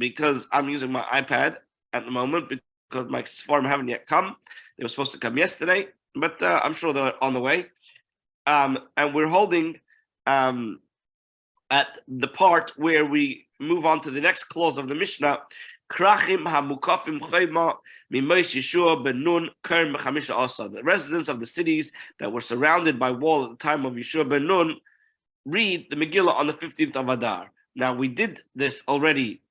because I'm using my iPad at the moment because my form haven't yet come. They were supposed to come yesterday, but I'm sure they're on the way. And we're holding at the part where we move on to the next clause of the Mishnah. Krachim hamukafim chayma mimosh Yeshua ben Nun kern b'chamisha asa. The residents of the cities that were surrounded by wall at the time of Yeshua ben Nun read the Megillah on the 15th of Adar. Now, we did this already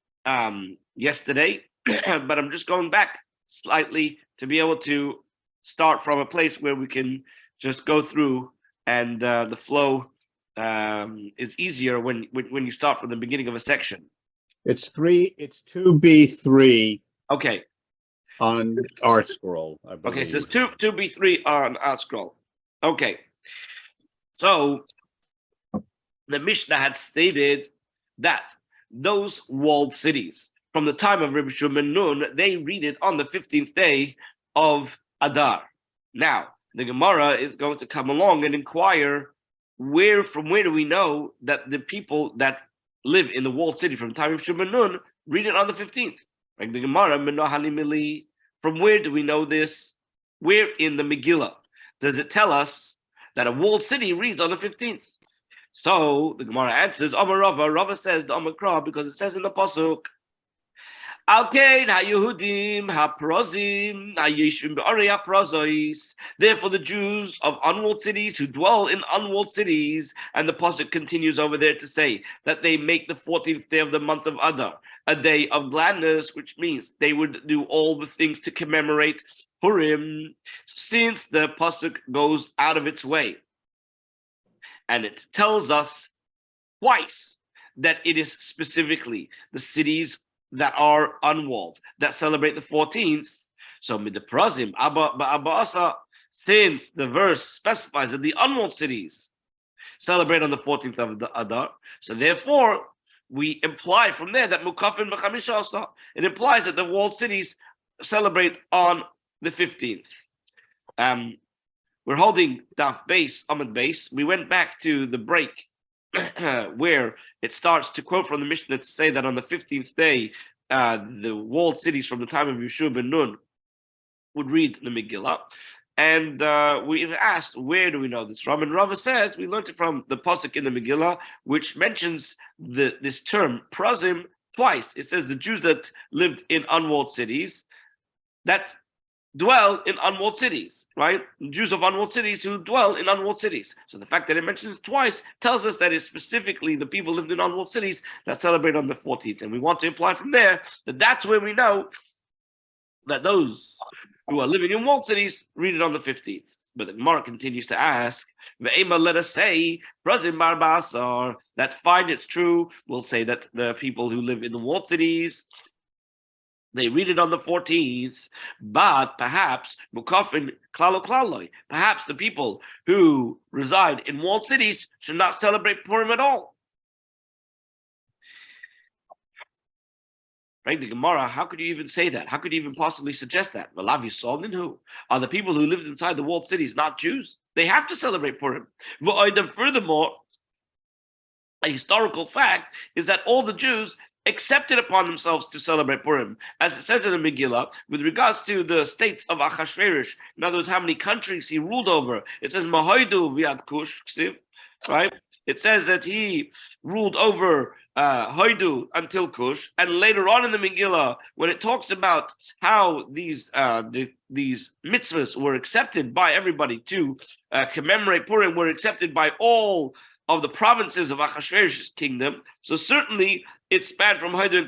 yesterday, but I'm just going back slightly to be able to start from a place where we can just go through, and the flow is easier when you start from the beginning of a section. It's 2B3. Okay. On Art Scroll, I believe. Okay, so it's 2B3 on Art Scroll. Okay. So the Mishnah had stated that those walled cities, from the time of Rabbi Shimon ben Nun, they read it on the 15th day of Adar. Now, the Gemara is going to come along and inquire from where do we know that the people that live in the walled city from the time of Shimon ben Nun read it on the 15th? Like the Gemara, from where do we know this? Where in the Megillah does it tell us that a walled city reads on the 15th? So the Gemara answers, Amar Rava. Rava says the Amakra because it says in the pasuk, Alkein haYehudim haprozim hayeshvim be'arei haprozois. Therefore, the Jews of unwalled cities who dwell in unwalled cities, and the pasuk continues over there to say that they make the 14th day of the month of Adar a day of gladness, which means they would do all the things to commemorate Purim, since the pasuk goes out of its way. And it tells us twice that it is specifically the cities that are unwalled that celebrate the 14th. So midaprozim abba, since the verse specifies that the unwalled cities celebrate on the 14th of the Adar, so therefore we imply from there that mukafin b'chamisha asa. It implies that the walled cities celebrate on the 15th. We're holding Daf base, Amud base. We went back to the break where it starts to quote from the Mishnah to say that on the 15th day, the walled cities from the time of Yeshua ben Nun would read the Megillah. And we asked, where do we know this from? And Rava says, we learned it from the pasuk in the Megillah, which mentions this term, prozim, twice. It says the Jews that lived in unwalled cities, that dwell in unwalled cities, right? Jews of unwalled cities who dwell in unwalled cities. So the fact that it mentions twice tells us that it's specifically the people lived in unwalled cities that celebrate on the 14th. And we want to imply from there that that's where we know that those who are living in walled cities read it on the 15th. But the Gemara continues to ask, let us say, that fine, it's true. We'll say that the people who live in the walled cities, they read it on the 14th, but perhaps mukafin klalo klaloi. Perhaps the people who reside in walled cities should not celebrate Purim at all. Right? The Gemara, how could you even say that? How could you even possibly suggest that? Who are the people who lived inside the walled cities not Jews? They have to celebrate Purim. Furthermore, a historical fact is that all the Jews accepted upon themselves to celebrate Purim, as it says in the Megillah, with regards to the states of Achashverosh. In other words, how many countries he ruled over. It says Mahoidu Viad Kush, right? It says that he ruled over Hoidu until Kush, and later on in the Megillah, when it talks about how these mitzvahs were accepted by everybody to commemorate Purim, were accepted by all of the provinces of Achashverosh's kingdom. So certainly it spanned from Hoidu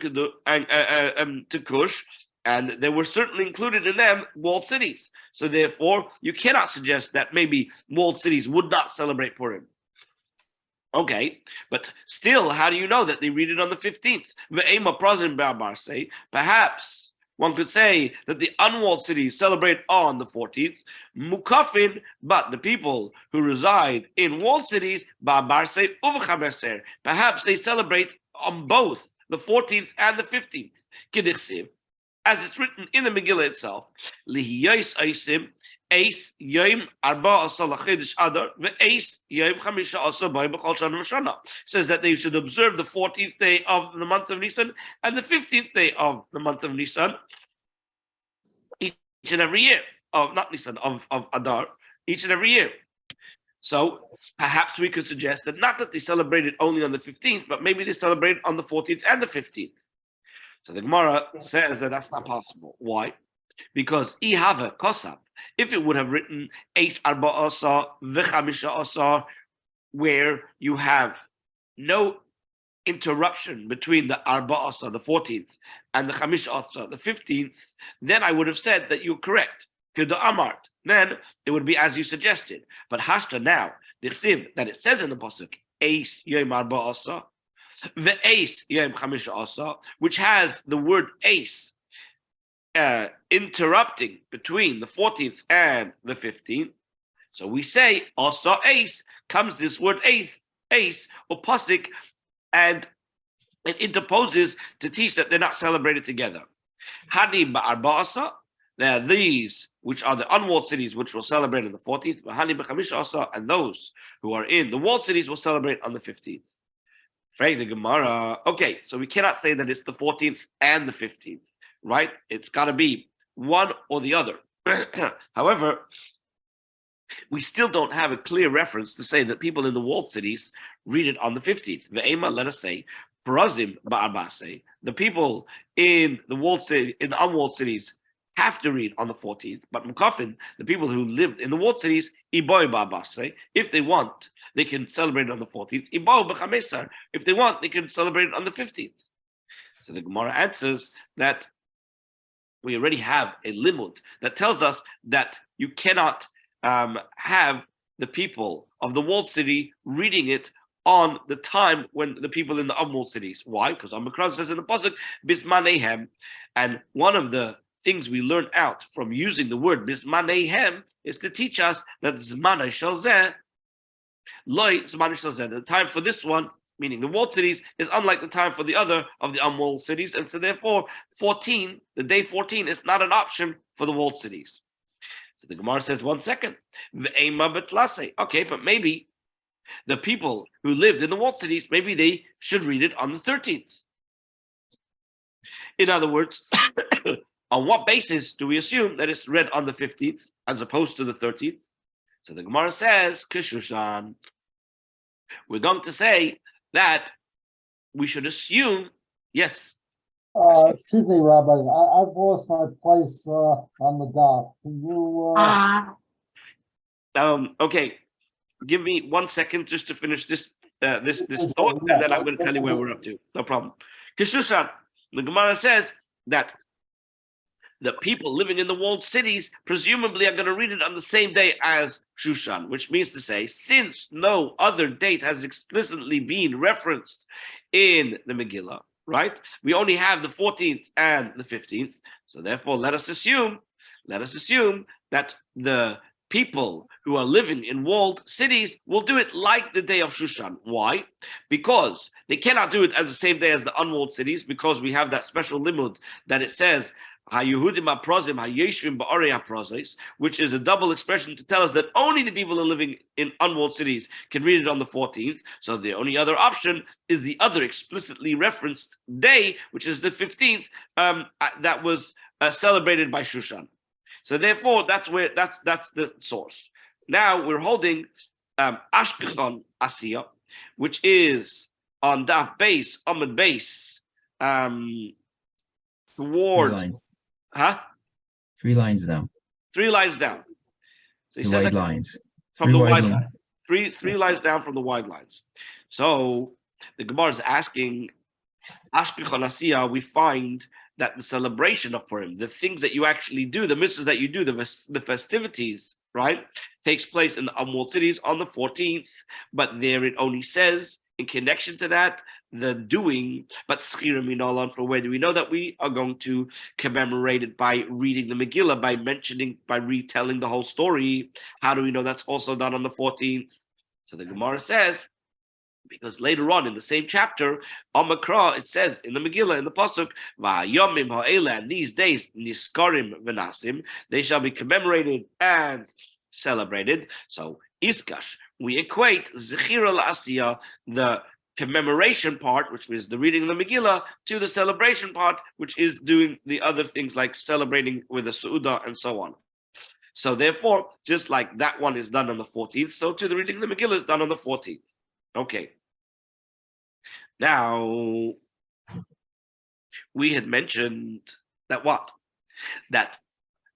to Kush, and they were certainly included in them walled cities. So therefore, you cannot suggest that maybe walled cities would not celebrate Purim. Okay, but still, how do you know that they read it on the 15th? Perhaps one could say that the unwalled cities celebrate on the 14th, mukafin, but the people who reside in walled cities, perhaps they celebrate on both the 14th and the 15th. As it's written in the Megillah itself, Eis Yom Arba Asa Lachidish Adar ve'Eis Yom Chamisha Asa B'Yom B'Chol Shana V'Shana. Says that they should observe the 14th day of the month of Nisan and the 15th day of the month of Nisan each and every year. Of not Nisan of Adar each and every year. So perhaps we could suggest that not that they celebrated only on the 15th, but maybe they celebrated on the 14th and the 15th. So the Gemara says that that's not possible. Why? Because ihava kosab, if it would have written eis arba asa v'chamisha asa, where you have no interruption between the arba asa, the 14th, and the chamisha asa, the 15th, then I would have said that you're correct. Kedo amart. Then it would be as you suggested. But hashta now, the chsiv that it says in the pasuk eis yom arba asa, ve'eis yom chamisha asa, which has the word eis interrupting between the 14th and the 15th. So we say asa eis, comes this word eis or pasuk, and it interposes to teach that they're not celebrated together. Hani ba'arba asa, there are these which are the unwalled cities which will celebrate on the 14th, and those who are in the walled cities will celebrate on the 15th. The Gemara. Okay, so we cannot say that it's the 14th and the 15th, right? It's got to be one or the other. However, we still don't have a clear reference to say that people in the walled cities read it on the 15th. Ve'ema, let us say, Parazim ba'arbase, the people in the walled city, in the unwalled cities, have to read on the 14th, but Mukafin, the people who lived in the walled cities, if they want, they can celebrate it on the 14th. If they want, they can celebrate it on the 15th. So the Gemara answers that we already have a limud that tells us that you cannot have the people of the walled city reading it on the time when the people in the unwalled cities. Why? Because Omicron says in the pasuk, bismanehem, and one of the things we learn out from using the word bismanehem is to teach us that zmanei shalzeh, loy zmanei shalzeh, the time for this one, meaning the walled cities, is unlike the time for the other of the unwalled cities, and so therefore 14, the day 14, is not an option for the walled cities. So the Gemara says, 1 second, okay, but maybe the people who lived in the walled cities, maybe they should read it on the 13th. In other words, on what basis do we assume that it's read on the 15th as opposed to the 13th? So the Gemara says, Kishushan. We're going to say that we should assume, yes. Excuse me, Rabbi. I've lost my place on the dock. Can you? Okay, give me 1 second just to finish this thought, and then I'm going to tell you where we're up to. No problem. Kishushan, the Gemara says that the people living in the walled cities presumably are going to read it on the same day as Shushan, which means to say, since no other date has explicitly been referenced in the Megillah, right? We only have the 14th and the 15th. So therefore, let us assume that the people who are living in walled cities will do it like the day of Shushan. Why? Because they cannot do it as the same day as the unwalled cities, because we have that special limud that it says, which is a double expression to tell us that only the people who are living in unwalled cities can read it on the 14th. So the only other option is the other explicitly referenced day, which is the 15th, that was celebrated by Shushan. So therefore, that's the source. Now we're holding Ashkelon Asiya, which is on Daf base, Amud base, toward. Three lines down. 3 lines down. So he The says wide lines. from the wide line. lines. Three lines down from the wide lines. So the Gemara is asking, Ashkelon Asiya, we find that the celebration of Purim, the things that you actually do, the mitzvahs that you do, the festivities, right, takes place in the unwalled cities on the 14th, but there it only says, in connection to that, the doing, but schira minolan, for where do we know that we are going to commemorate it? By reading the Megillah, by retelling the whole story. How do we know that's also done on the 14th? So the Gemara says, Because later on in the same chapter, on Makra, it says in the Megillah, in the Pasuk, Va'yomim ha'ela, and these days, niskarim v'nasim, they shall be commemorated and celebrated. So, iskash, we equate zechira la'asiyah, the commemoration part, which is the reading of the Megillah, to the celebration part, which is doing the other things like celebrating with the Su'udah and so on. So therefore, just like that one is done on the 14th, so too the reading of the Megillah is done on the 14th. Okay. Now, we had mentioned that what? That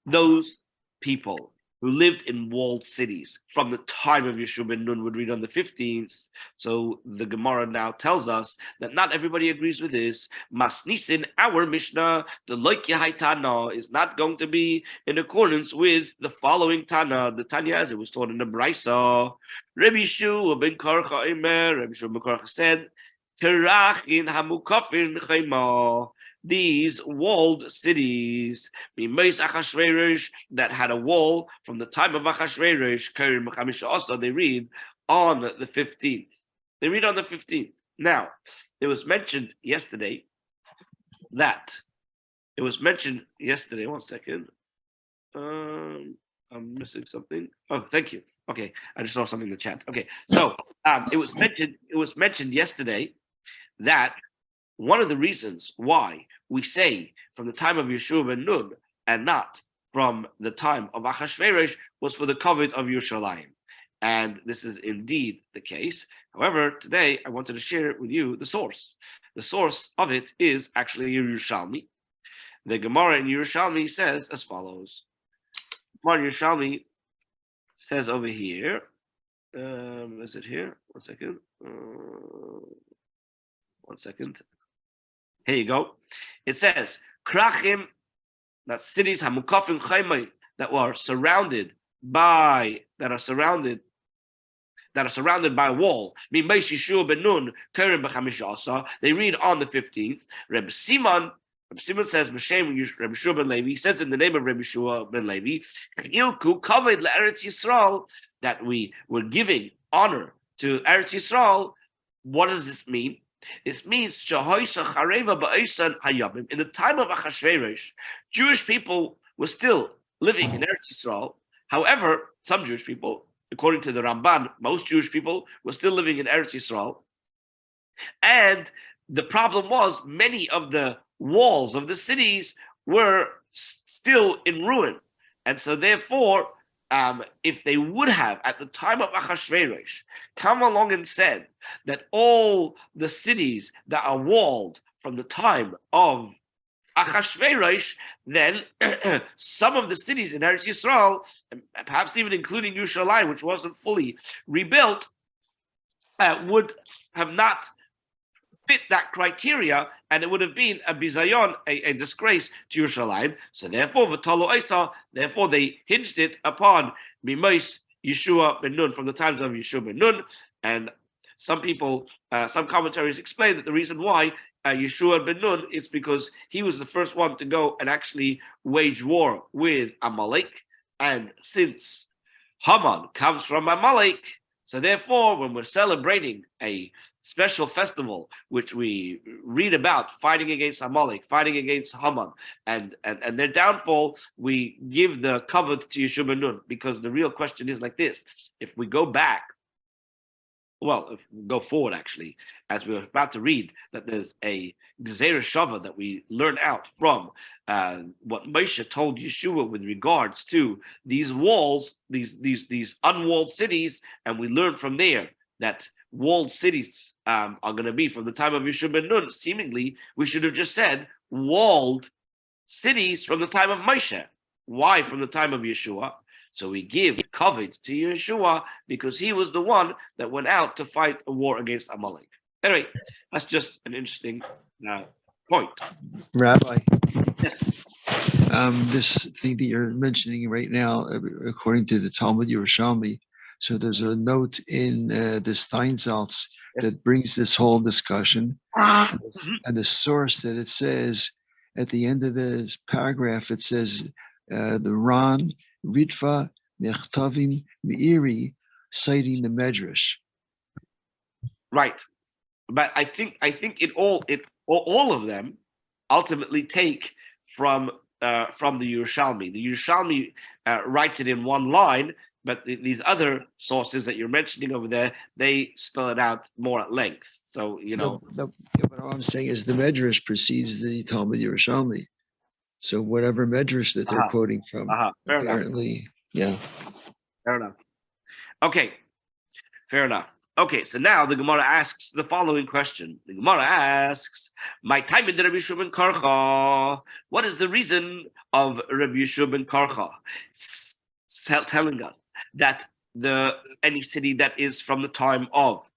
those people who lived in walled cities from the time of Yeshua ben Nun would read on the 15th. So the Gemara now tells us that not everybody agrees with this. Masnisin, our Mishnah, the Loikya Tana, is not going to be in accordance with the following Tana, the Tanya as it was taught in the Braisa. Rabbi Yeshua ben Karcha Emer, Rabbi Yeshua ben Karcha said, Terachin hamukafin chayma. These walled cities, that had a wall from the time of Achashverosh, they read on the 15th. They read on the 15th. Now, it was mentioned yesterday that, one second. I'm missing something. Oh, thank you. Okay, I just saw something in the chat. Okay, so it was mentioned yesterday that one of the reasons why we say from the time of Yeshua ben Nun and not from the time of Achashverosh was for the covet of Yerushalayim. And this is indeed the case. However, today I wanted to share with you the source. The source of it is actually Yerushalmi. The Gemara in Yerushalmi says as follows. Gemara in Yerushalmi says over here, is it here? One second. One second. Here you go. It says, Krachim, that cities, Hamukafim Chaimai, that are surrounded by a wall. They read on the 15th. Reb Simon says, Rabbi Shua ben Levi, he says in the name of Rabbi Shua ben Levi, Ilku covered Eretz Yisrael, that we were giving honor to Eretz Yisrael. What does this mean? This means in the time of Achashverosh, Jewish people were still living in Eretz Yisrael. However, some Jewish people, according to the Ramban, most Jewish people were still living in Eretz Yisrael. And the problem was many of the walls of the cities were still in ruin. And so therefore, if they would have, at the time of Achashverosh, come along and said that all the cities that are walled from the time of Achashverosh, then some of the cities in Eretz Yisrael, and perhaps even including Yerushalayim, which wasn't fully rebuilt, would have not fit that criteria, and it would have been a bizayon, a disgrace to Yerushalayim. So therefore, therefore they hinged it upon Mimos Yeshua ben Nun, from the times of Yeshua ben Nun. And some people, some commentaries explain that the reason why Yeshua ben Nun is because he was the first one to go and actually wage war with Amalek. And since Haman comes from Amalek, so therefore, when we're celebrating a special festival, which we read about fighting against Amalek, fighting against Haman, and their downfall, we give the covet to Yeshua ben Nun, because the real question is like this. If we go back, if we go forward actually, as we're about to read, that there's a Gzeira Shava that we learn out from what Moshe told Yeshua with regards to these walls, these unwalled cities, and we learn from there that walled cities are going to be from the time of Yeshua ben Nun. Seemingly, we should have just said walled cities from the time of Moshe. Why from the time of Yeshua? So we give covet to Yeshua because he was the one that went out to fight a war against Amalek. Anyway, that's just an interesting point. Rabbi, this thing that you're mentioning right now, according to the Talmud Yerushalmi, so there's a note in the Steinsaltz that brings this whole discussion, and the source that it says at the end of this paragraph, it says the Ran Ritva Nechtavim Meiri, citing the Medrash. Right. But I think all of them ultimately take from the Yerushalmi. The Yerushalmi writes it in one line, but these other sources that you're mentioning over there, they spell it out more at length. So But all I'm saying is the Medrash precedes the Talmud Yerushalmi. So whatever Medrash that they're quoting from, fair apparently, yeah. Fair enough. Okay, fair enough. Okay, so now the Gemara asks the following question. The Gemara asks, "My time in Rabbi Yeshua ben Karcha. What is the reason of Rabbi Yeshua ben Karcha telling us that any city that is from the time of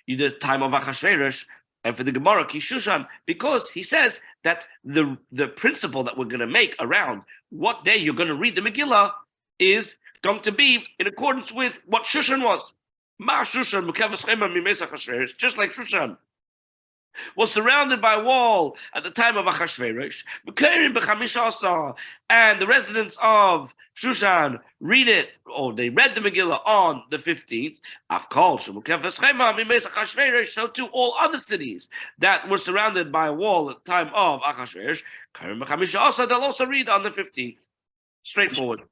Achashverosh, and for the Gemara Kishushan, because he says that the principle that we're going to make around what day you're going to read the Megillah is going to be in accordance with what Shushan was. Ma Shushan, just like Shushan was surrounded by a wall at the time of Achashverosh, and the residents of Shushan read it, or they read the Megillah on the 15th. So too all other cities that were surrounded by a wall at the time of Achashverosh, they'll also read on the 15th. Straightforward.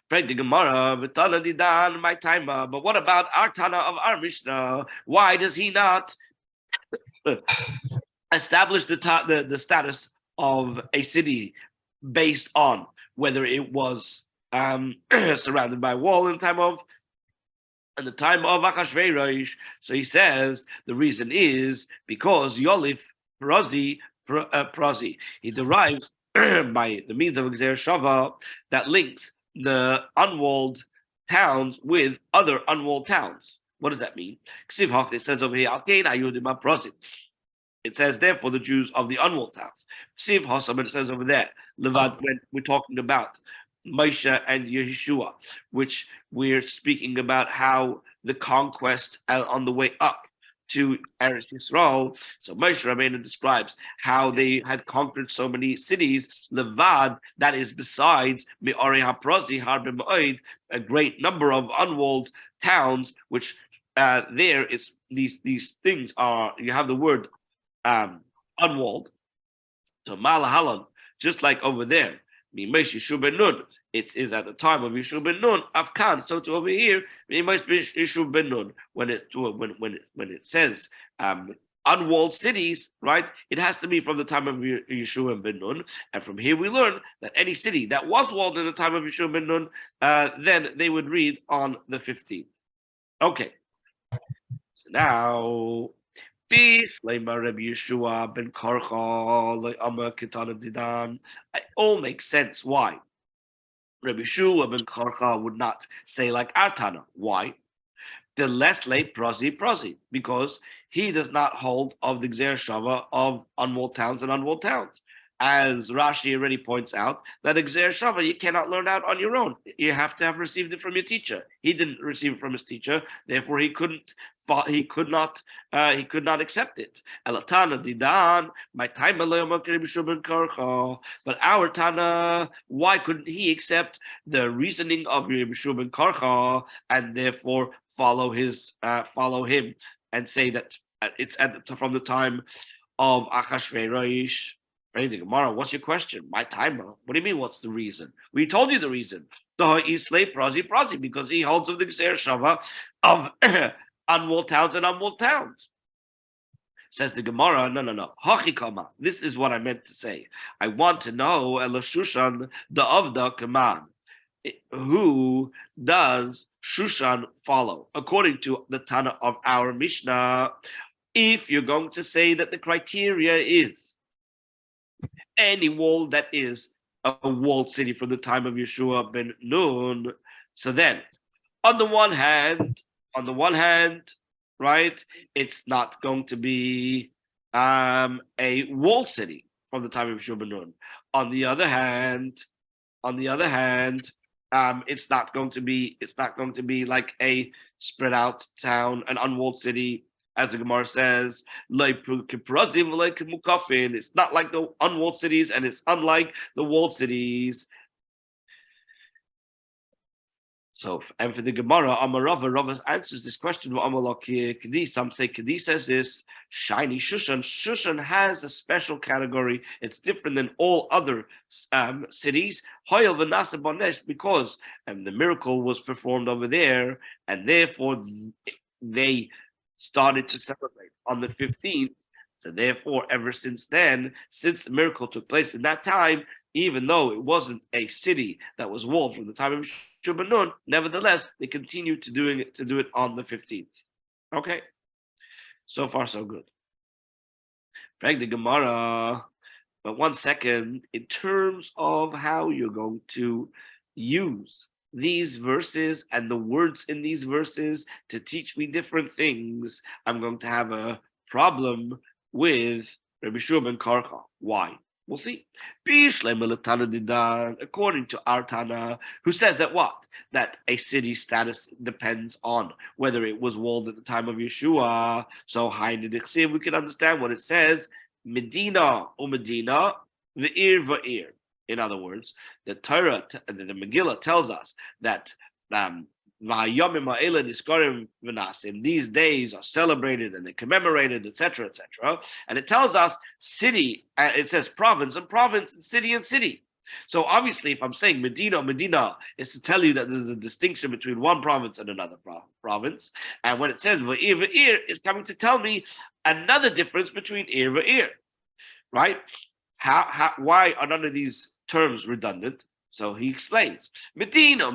But what about our Tana of our Mishnah? Why does he not establish the status of a city based on whether it was surrounded by a wall in the time of Achashverosh? So he says the reason is because Yolif Prazi. He derives by the means of Gzer Shava that links the unwalled towns with other unwalled towns. What does that mean? It says over here, it says therefore the Jews of the unwalled towns. It says over there, Levi, when we're talking about Moshe and Yeshua, which we're speaking about how the conquest on the way up to Eretz Yisrael. So Moshe Rabbeinu describes how they had conquered so many cities, Levad, that is besides Me'ori HaPrazi, Harbe Ma'od, a great number of unwalled towns, which there is these things are, you have the word unwalled. So Malahalan, just like over there, it is at the time of Yeshua ben Nun, Afkan. So to over here, Yeshua ben Nun, when it says unwalled cities, right? It has to be from the time of Yeshua ben Nun, and from here we learn that any city that was walled in the time of Yeshua ben Nun, then they would read on the 15th. Okay. So now. It all makes sense. Why? Rabbi Yeshua ben Karcha would not say like our Tana. Why? The less late prazi, because he does not hold of the Gzer Shava of unwalled towns and unwalled towns. As Rashi already points out, that Gzer Shava you cannot learn out on your own. You have to have received it from your teacher. He didn't receive it from his teacher, therefore he could not accept it. Elatana didan, my time but our Tana, why couldn't he accept the reasoning of Rabbi Yeshua ben Karcha and therefore follow him and say that it's from the time of Achashverosh? Gemara, what's your question? My timer. What do you mean? What's the reason? We told you the reason. Because he holds of the Gzer Shava of unwalled towns and unwalled towns. Says the Gemara, no. Hachikama. This is what I meant to say. I want to know Elashushan the Avda Kaman. Who does Shushan follow? According to the Tana of our Mishnah, if you're going to say that the criteria is any wall that is a walled city from the time of Yeshua ben Nun, so then on the one hand, right, it's not going to be a walled city from the time of Yeshua ben Nun. On the other hand, it's not going to be like a spread out town, an unwalled city. As the Gemara says, it's not like the unwalled cities, and it's unlike the walled cities. So, and for the Gemara, Rava answers this question. Some say Kedi says this, shiny Shushan. Shushan has a special category. It's different than all other cities. Because the miracle was performed over there, and therefore they started to celebrate on the 15th. So therefore, ever since then, since the miracle took place in that time, even though it wasn't a city that was walled from the time of Shubanun, nevertheless, they continued to do it on the 15th. Okay. So far, so good. Frank the Gemara. But 1 second, in terms of how you're going to use these verses and the words in these verses to teach me different things, I'm going to have a problem with Rabbi Shua ben Karcha. Why? We'll see. According to our Tana, who says that what? That a city status depends on whether it was walled at the time of Yeshua. So, we can understand what it says. Medina or Medina, Ve'ir Va'ir. In other words, the Torah, the Megillah tells us that these days are celebrated and they're commemorated, etc., etc. And it tells us city, it says province and province, and city. So obviously, if I'm saying Medina, Medina is to tell you that there's a distinction between one province and another province. And when it says Va'ir Va'ir, it's coming to tell me another difference between Ir Va'ir, right? Why are none of these terms redundant? So he explains, Medina,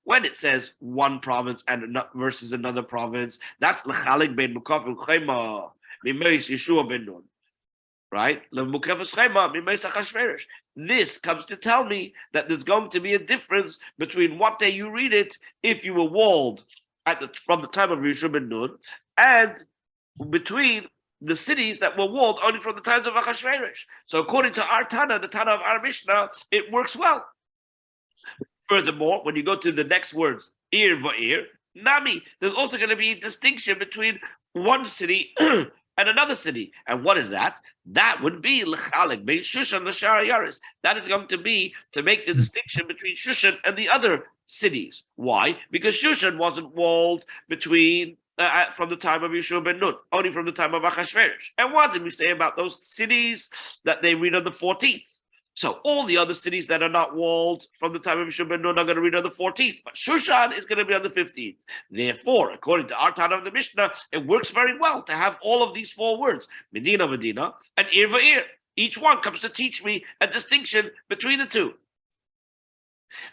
when it says one province and versus another province, that's l'chalik ben mukaf u'chema mimeis Yeshua ben Nun, right? This comes to tell me that there's going to be a difference between what day you read it if you were walled from the time of Yeshua ben Nun, and between the cities that were walled only from the times of Achashverosh. So according to our Tana, the Tana of our Mishnah, it works well. Furthermore, when you go to the next words, Ir va'ir, Nami, there's also going to be a distinction between one city and another city. And what is that? That would be l'chalik bein Shushan l'shar Yaris. That is going to be to make the distinction between Shushan and the other cities. Why? Because Shushan wasn't walled between from the time of Yeshua ben Nun, only from the time of Achashverosh. And what did we say about those cities that they read on the 14th? So all the other cities that are not walled from the time of Yeshua ben Nun are going to read on the 14th, but Shushan is going to be on the 15th. Therefore, according to our Tana of the Mishnah, it works very well to have all of these four words, Medina, Medina, and Ir va'ir. Each one comes to teach me a distinction between the two.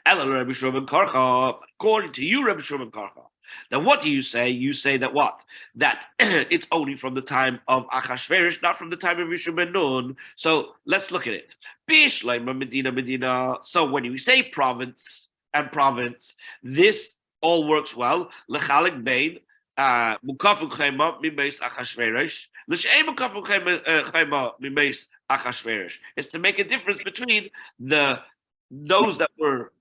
According to you, Rabbi Shua ben Karcha, then what do you say? You say that what? That it's only from the time of Achashverosh, not from the time of Yeshua ben Nun. So let's look at it. Medina. So when you say province and province, this all works well. L'chalik bein mukaf u'chema mimeis Achashverosh l'she'ei mukaf u'chema mimeis Achashverosh. It's to make a difference between those that were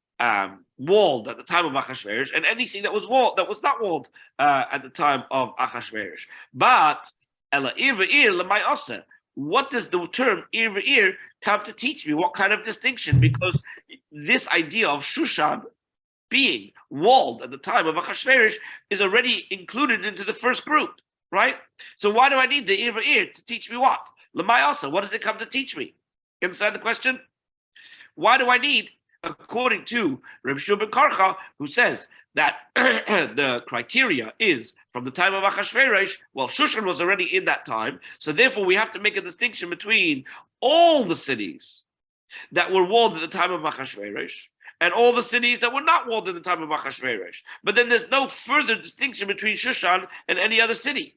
walled at the time of Achashverosh and anything that was walled that was not walled at the time of Achashverosh. But ela ir va'ir l'mayasa. What does the term ir va'ir come to teach me? What kind of distinction? Because this idea of Shushan being walled at the time of Achashverosh is already included into the first group, right? So why do I need the ir va'ir to teach me what? L'mayasa. What does it come to teach me? Understand the question? Why do I need, according to Rabbi Shua ben Karcha, who says that the criteria is from the time of Achashverosh, well, Shushan was already in that time, so therefore we have to make a distinction between all the cities that were walled at the time of Achashverosh and all the cities that were not walled at the time of Achashverosh. But then there's no further distinction between Shushan and any other city.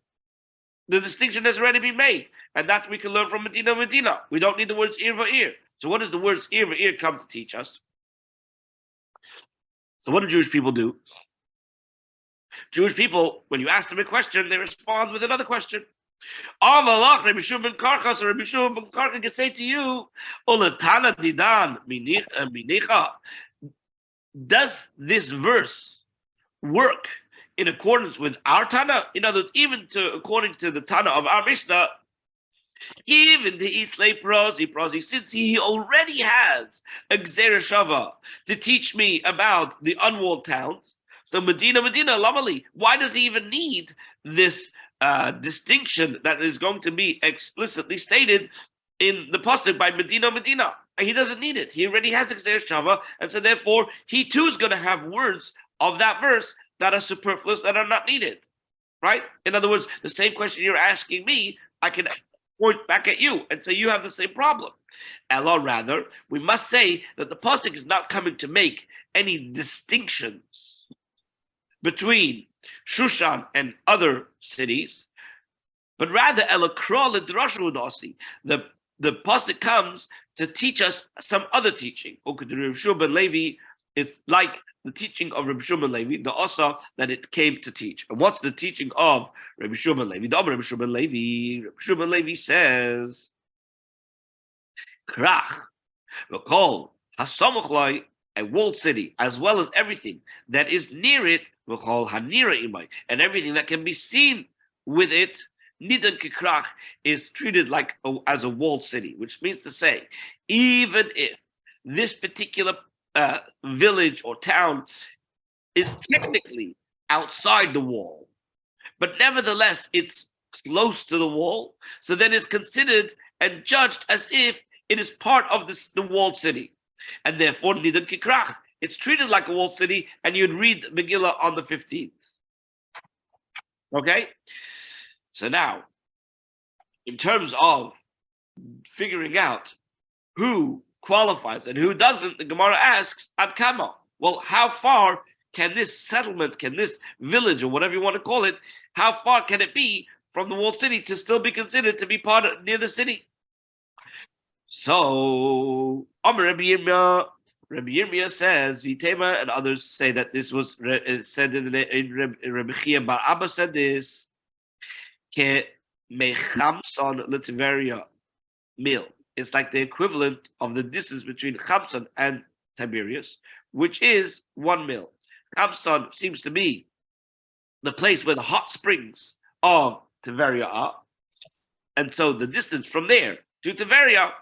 The distinction has already been made, and that we can learn from Medina. We don't need the words ir va'ir. So what does the words ir va'ir come to teach us? So what do Jewish people do? Jewish people, when you ask them a question, they respond with another question. Rabbi Shua ben Karcha, so Rabbi Shua ben Karcha can say to you, does this verse work in accordance with our Tana? In other words, according to the Tana of our Mishnah, Even the Islay Prosi, since he already has a Gzera Shava to teach me about the unwalled towns. So Medina, Lamali, why does he even need this distinction that is going to be explicitly stated in the pasuk by Medina? He doesn't need it. He already has a Gzera Shava, and so therefore he too is going to have words of that verse that are superfluous, that are not needed. Right? In other words, the same question you're asking me, I can point back at you and say you have the same problem. Or rather, we must say that the pasuk is not coming to make any distinctions between Shushan and other cities, but rather the pasuk comes to teach us some other teaching. Levi, it's like the teaching of Rabbi Shimon Levi, the Asa that it came to teach. And what's the teaching of Rabbi Shimon Levi? Rabbi Shimon Levi says, Krach, v'kol hasamuchlai, a walled city, as well as everything that is near it, v'kol hanira imai, and everything that can be seen with it, nidan kikrach, is treated like as a walled city, which means to say, even if this particular village or town is technically outside the wall, but nevertheless it's close to the wall, so then it's considered and judged as if it is part of the walled city, and therefore nidan kikrach, it's treated like a walled city, and you'd read Megillah on the 15th. Okay, so now in terms of figuring out who qualifies and who doesn't, the Gemara asks, Ad Kama. Well, how far can this settlement, can this village, or whatever you want to call it, how far can it be from the walled city to still be considered to be part of, near the city? So, Rabbi Yirmiyah says, Vitema, and others say that this was said in Rabbi Chia Bar Abba said this, Ke mechamson l'Tiberia mil. It's like the equivalent of the distance between Chamson and Tiberias, which is 1 mil. Chamson seems to be the place where the hot springs of Tiberia are. And so the distance from there to Tiberia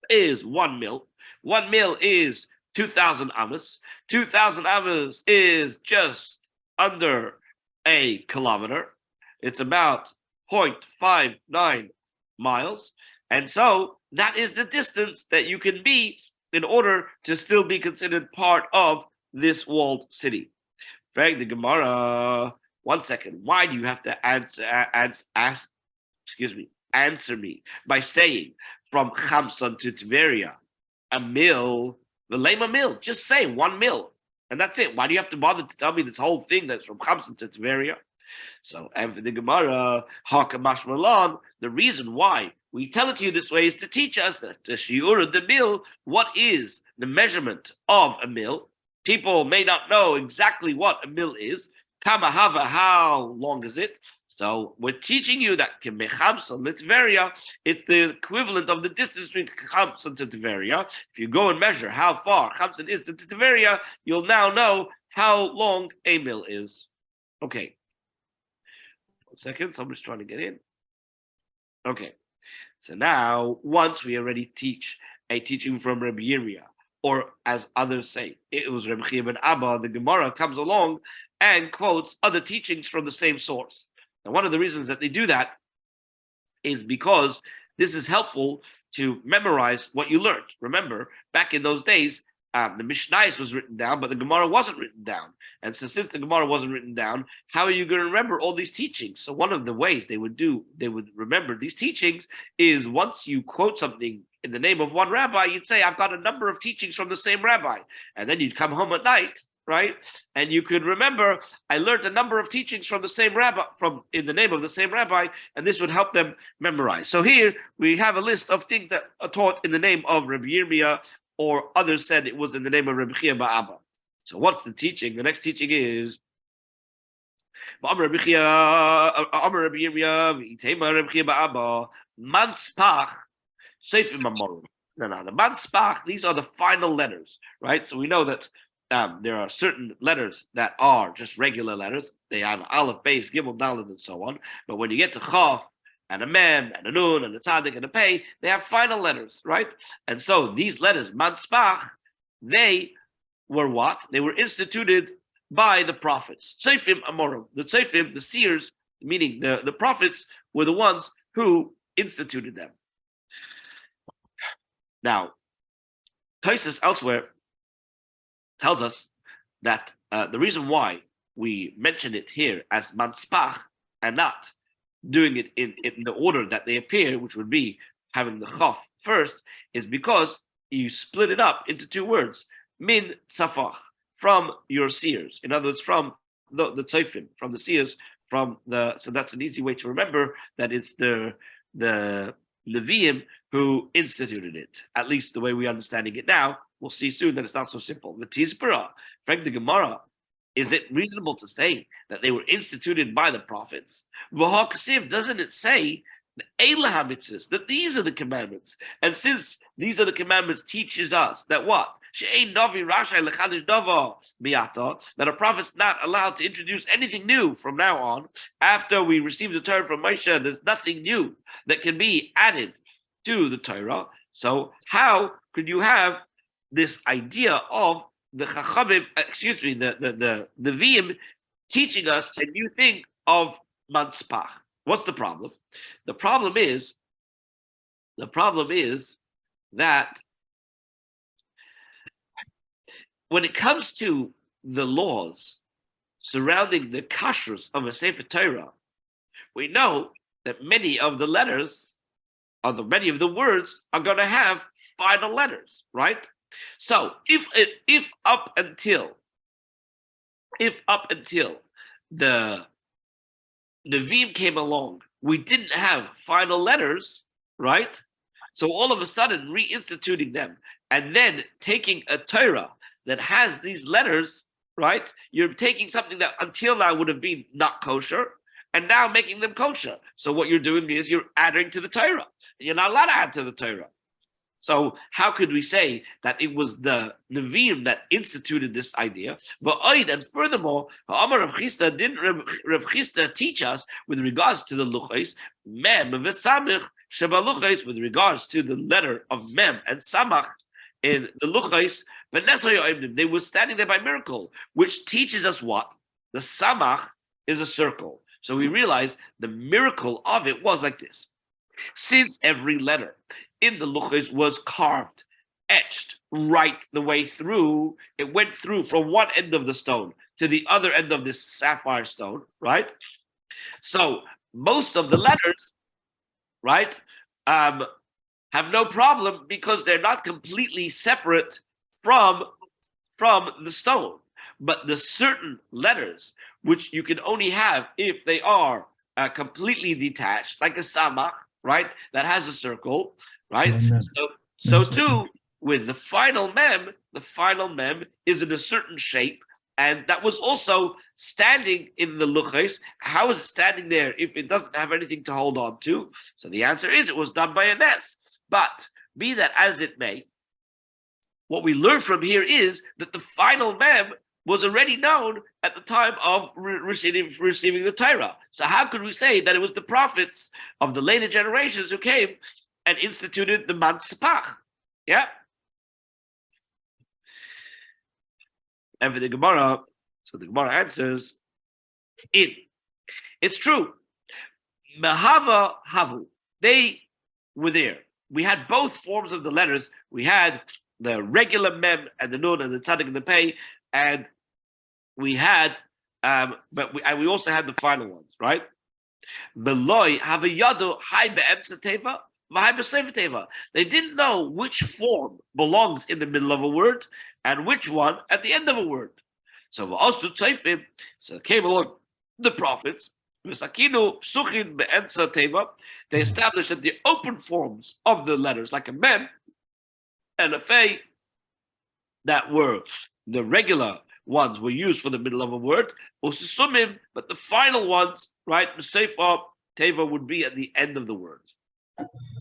is 1 mil. 1 mil is 2,000 amas. 2,000 amas is just under a kilometer. It's about 0.59 miles. And so that is the distance that you can be in order to still be considered part of this walled city. Frank the Gemara, 1 second. Why do you have to answer me by saying from Chamson to Tiberia, a mil, the lema mil? Just say 1 mil, and that's it. Why do you have to bother to tell me this whole thing that's from Chamson to Tiberia? So, and for the Gemara, Hakamash Malan, the reason why we tell it to you this way is to teach us that the shiur the mil, what is the measurement of a mil? People may not know exactly what a mil is. Kamahava, how long is it? So we're teaching you that Chamson Litveria, it's the equivalent of the distance between Chamson to Tiberia. If you go and measure how far Chamson is to Tiberia, you'll now know how long a mil is. Okay. 1 second, somebody's trying to get in. Okay. So now, once we already teach a teaching from Rabbi Yirmiyah, or as others say, it was Rabbi Chia ben Abba, the Gemara comes along and quotes other teachings from the same source. And one of the reasons that they do that is because this is helpful to memorize what you learned. Remember, back in those days, the Mishnais was written down, but the Gemara wasn't written down. And so since the Gemara wasn't written down, how are you going to remember all these teachings? So one of the ways they would remember these teachings is once you quote something in the name of one rabbi, you'd say, I've got a number of teachings from the same rabbi. And then you'd come home at night, right? And you could remember, I learned a number of teachings from the same rabbi, in the name of the same rabbi, and this would help them memorize. So here we have a list of things that are taught in the name of Rabbi Yirmiyah, or others said it was in the name of Rabbi Chia bar Abba. So what's the teaching? The next teaching is Amar Rabbi Yirmiyah, Rabbi Chia bar Abba, Manspach, Seifim Amorim. No, the Manspach, these are the final letters, right? So we know that there are certain letters that are just regular letters. They have Aleph, Beis, Gimel, Dalet, and so on. But when you get to Chaf, and a mem, and a nun, and a tzaddik, and a pei, they have final letters, right? And so these letters, manspach, they were what? They were instituted by the prophets. Tzofim amorim. The tzofim, the seers, meaning the prophets, were the ones who instituted them. Now, Tosfos elsewhere tells us that the reason why we mention it here as manspach and not doing it in the order that they appear, which would be having the chaf first, is because you split it up into two words, min tzafach, from your seers. In other words, from the tzofim, from the seers, so that's an easy way to remember that it's the Leviim who instituted it, at least the way we're understanding it now. We'll see soon that it's not so simple. The Tizbara, Frank the Gemara, is it reasonable to say that they were instituted by the prophets? Doesn't it say that these are the commandments? And since these are the commandments, teaches us that what? That a prophet's not allowed to introduce anything new from now on. After we receive the Torah from Moshe, there's nothing new that can be added to the Torah. So how could you have this idea of the Chachamim, the Vim teaching us a new thing of Manspach? What's the problem? The problem is that when it comes to the laws surrounding the kashrus of a Sefer Torah, we know that many of the letters, or many of the words, are going to have final letters, right? So if up until the Nevi'im came along, we didn't have final letters, right? So all of a sudden reinstituting them and then taking a Torah that has these letters, right? You're taking something that until now would have been not kosher and now making them kosher. So what you're doing is you're adding to the Torah. You're not allowed to add to the Torah. So how could we say that it was the Nevi'im that instituted this idea? But and furthermore, Amar Rav Chisda, didn't Rav Chisda teach us with regards to the luchos, mem v'samich shebaluchos, with regards to the letter of mem and samach in the luchos, but they were standing there by miracle, which teaches us what? The samach is a circle. So we realize the miracle of it was like this. Since every letter in the luchos was carved, etched right the way through, it went through from one end of the stone to the other end of this sapphire stone, right? So most of the letters, right, have no problem because they're not completely separate from the stone. But the certain letters, which you can only have if they are completely detached, like a samach, right, that has a circle, right? So too, with the final mem is in a certain shape, and that was also standing in the luchos. How is it standing there if it doesn't have anything to hold on to? So the answer is it was done by a nes. But be that as it may, what we learn from here is that the final mem was already known at the time of receiving the Torah. So how could we say that it was the prophets of the later generations who came and instituted the Manspach? Yeah. And for the Gemara, so the Gemara answers, it's true. Mahava Havu, they were there. We had both forms of the letters. We had the regular mem and the nun and the tzaddik and the pei, and we had, but we also had the final ones, right? Beloi have a yadu high be'emsa teva, v'hai b'sefer teva. They didn't know which form belongs in the middle of a word and which one at the end of a word. So v'ostu tzofim, so came along the prophets. V'sakinu psuchin be'emsa teva. They established that the open forms of the letters, like a mem and a fei, that were the regular ones were used for the middle of a word, but the final ones, right, Sefer Teva would be at the end of the word.